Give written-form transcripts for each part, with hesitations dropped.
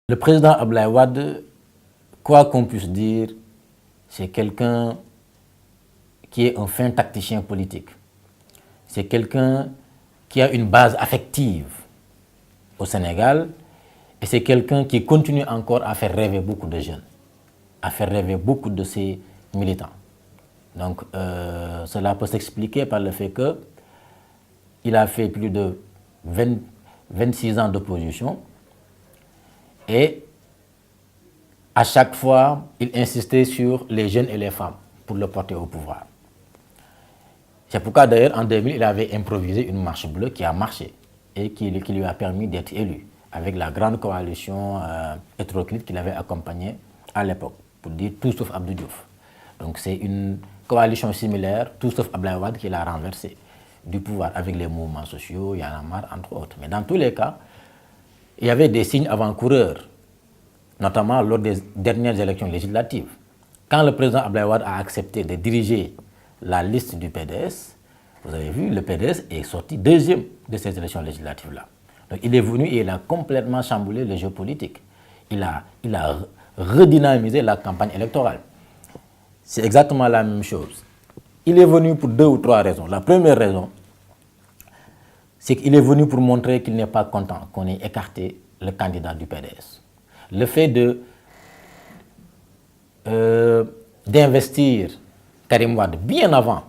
Le président Abdoulaye Wade, quoi qu'on puisse dire, c'est quelqu'un qui est un fin tacticien politique. C'est quelqu'un qui a une base affective au Sénégal et c'est quelqu'un qui continue encore à faire rêver beaucoup de jeunes, à faire rêver beaucoup de ses militants. Donc cela peut s'expliquer par le fait qu'il a fait plus de 26 ans d'opposition et à chaque fois, il insistait sur les jeunes et les femmes pour le porter au pouvoir. C'est pourquoi d'ailleurs en 2000, il avait improvisé une marche bleue qui a marché et qui lui a permis d'être élu avec la grande coalition hétéroclite qu'il avait accompagnée à l'époque, pour dire tout sauf Abdou Diouf. Donc c'est une coalition similaire, tout sauf Abdoulaye Wade, qui l'a renversé du pouvoir avec les mouvements sociaux, Y'en a marre, entre autres. Mais dans tous les cas, il y avait des signes avant-coureurs, notamment lors des dernières élections législatives. Quand le président Abdoulaye Wade a accepté de diriger la liste du PDS, vous avez vu, le PDS est sorti deuxième de ces élections législatives-là. Donc il est venu et il a complètement chamboulé le jeu politique. Il a redynamisé la campagne électorale. C'est exactement la même chose. Il est venu pour 2 ou 3 raisons. La première raison, c'est qu'il est venu pour montrer qu'il n'est pas content qu'on ait écarté le candidat du PDS. Le fait d'investir Karim Wade bien avant,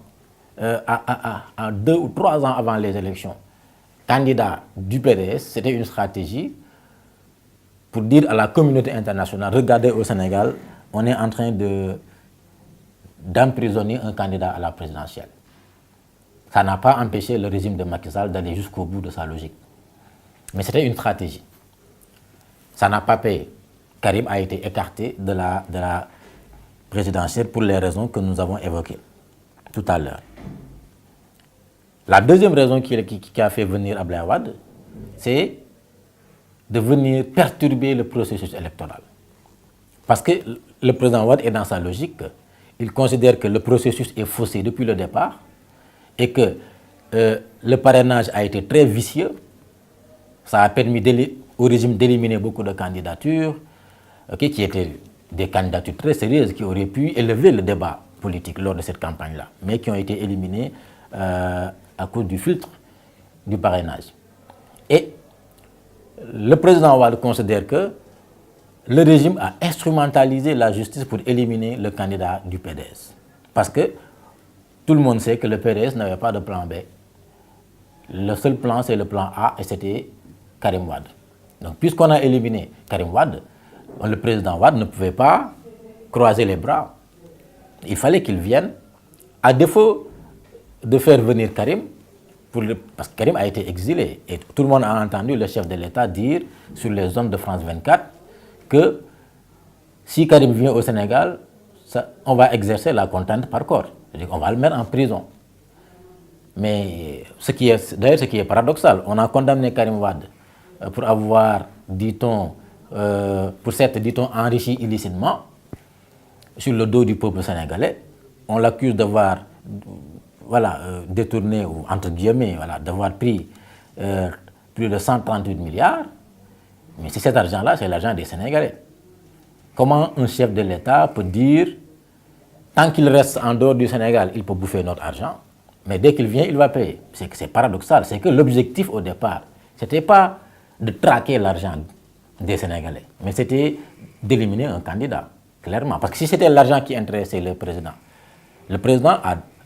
à 2 ou 3 ans avant les élections, candidat du PDS, c'était une stratégie pour dire à la communauté internationale, regardez au Sénégal, on est en train d'emprisonner un candidat à la présidentielle. Ça n'a pas empêché le régime de Macky Sall d'aller jusqu'au bout de sa logique. Mais c'était une stratégie. Ça n'a pas payé. Karim a été écarté de la présidentielle pour les raisons que nous avons évoquées tout à l'heure. La deuxième raison qui a fait venir Abdoulaye Wade, c'est de venir perturber le processus électoral. Parce que le président Wade est dans sa logique. Il considère que le processus est faussé depuis le départ et que le parrainage a été très vicieux. Ça a permis au régime d'éliminer beaucoup de candidatures, qui étaient des candidatures très sérieuses qui auraient pu élever le débat politique lors de cette campagne-là, mais qui ont été éliminées à cause du filtre du parrainage. Et le président Wade considère que le régime a instrumentalisé la justice pour éliminer le candidat du PDS. Parce que tout le monde sait que le PDS n'avait pas de plan B. Le seul plan, c'est le plan A, et c'était Karim Wade. Donc, puisqu'on a éliminé Karim Wade, le président Wade ne pouvait pas croiser les bras. Il fallait qu'il vienne, à défaut de faire venir Karim, parce que Karim a été exilé. Et tout le monde a entendu le chef de l'État dire sur les zones de France 24 que si Karim vient au Sénégal, on va exercer la contrainte par corps. C'est-à-dire qu'on va le mettre en prison. Mais d'ailleurs, ce qui est paradoxal, on a condamné Karim Wade pour avoir, dit-on, pour s'être, dit-on, enrichi illicitement sur le dos du peuple sénégalais. On l'accuse d'avoir détourné, ou entre guillemets, d'avoir pris plus de 138 milliards. Mais si cet argent-là, c'est l'argent des Sénégalais. Comment un chef de l'État peut dire, tant qu'il reste en dehors du Sénégal, il peut bouffer notre argent, mais dès qu'il vient, il va payer? C'est paradoxal. C'est que l'objectif au départ, ce n'était pas de traquer l'argent des Sénégalais, mais c'était d'éliminer un candidat, clairement. Parce que si c'était l'argent qui intéressait le président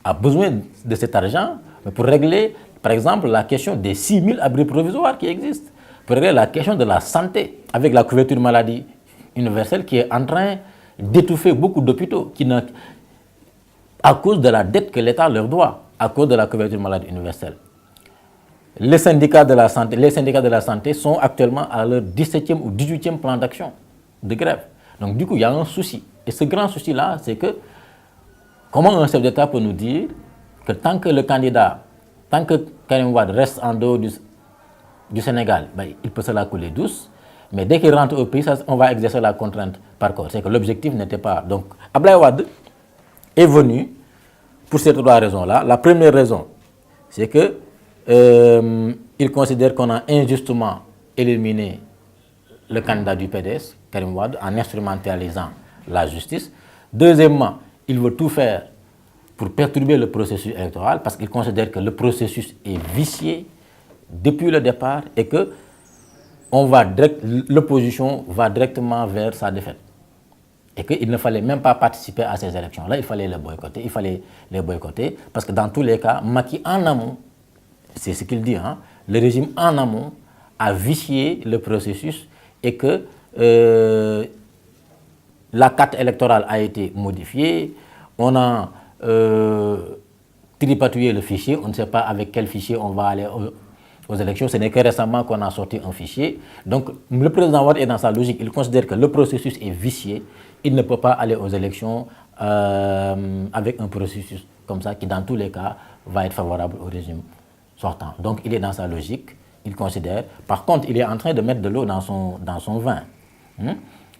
a besoin de cet argent pour régler, par exemple, la question des 6 000 abris provisoires qui existent, pour régler la question de la santé, avec la couverture maladie universelle qui est en train d'étouffer beaucoup d'hôpitaux, à cause de la dette que l'État leur doit, à cause de la couverture maladie universelle. Les syndicats de la santé sont actuellement à leur 17e ou 18e plan d'action de grève. Donc du coup, il y a un souci. Et ce grand souci-là, c'est que comment un chef d'État peut nous dire que tant que Karim Wade reste en dehors du Sénégal, il peut se la couler douce, mais dès qu'il rentre au pays, on va exercer la contrainte par corps. C'est que l'objectif n'était pas... Donc, Abdoulaye Wade est venu pour ces 3 raisons-là. La première raison, c'est que il considère qu'on a injustement éliminé le candidat du PDS, Karim Wade, en instrumentalisant la justice. Deuxièmement, il veut tout faire pour perturber le processus électoral parce qu'il considère que le processus est vicié depuis le départ et que l'opposition va directement vers sa défaite. Et qu'il ne fallait même pas participer à ces élections-là, il fallait les boycotter, parce que dans tous les cas, Macky en amont, c'est ce qu'il dit, hein, le régime en amont a vicié le processus et que la carte électorale a été modifiée, on a tripatouillé le fichier, on ne sait pas avec quel fichier on va aller aux élections, ce n'est que récemment qu'on a sorti un fichier. Donc le président Wade est dans sa logique, il considère que le processus est vicié, il ne peut pas aller aux élections avec un processus comme ça qui dans tous les cas va être favorable au régime sortant. Donc il est dans sa logique, il considère. Par contre, il est en train de mettre de l'eau dans son vin.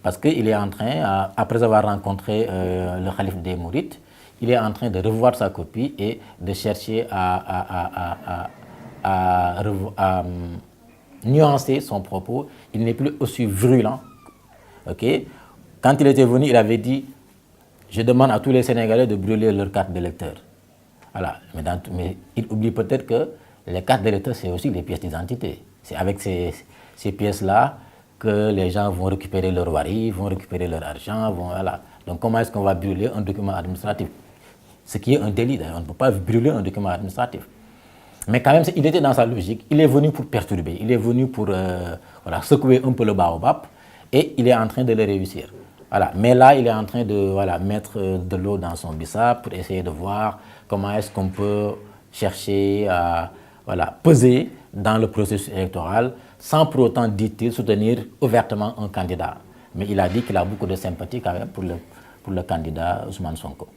Parce qu'il est en train, après avoir rencontré le calife des Mourites, il est en train de revoir sa copie et de chercher à nuancer son propos. Il n'est plus aussi virulent. Okay? Quand il était venu, il avait dit « Je demande à tous les Sénégalais de brûler leur carte d'électeur. » Voilà. Mais il oublie peut-être que les cartes d'électeur, c'est aussi les pièces d'identité. C'est avec ces pièces-là que les gens vont récupérer leur wari, vont récupérer leur argent. Voilà. Donc comment est-ce qu'on va brûler un document administratif? Ce qui est un délit d'ailleurs. On ne peut pas brûler un document administratif. Mais quand même, il était dans sa logique. Il est venu pour perturber. Il est venu pour secouer un peu le baobab. Et il est en train de le réussir. Voilà. Mais là, il est en train de mettre de l'eau dans son bissap pour essayer de voir comment est-ce qu'on peut chercher à peser dans le processus électoral sans pour autant, dit-il, soutenir ouvertement un candidat. Mais il a dit qu'il a beaucoup de sympathie quand même pour le candidat Ousmane Sonko.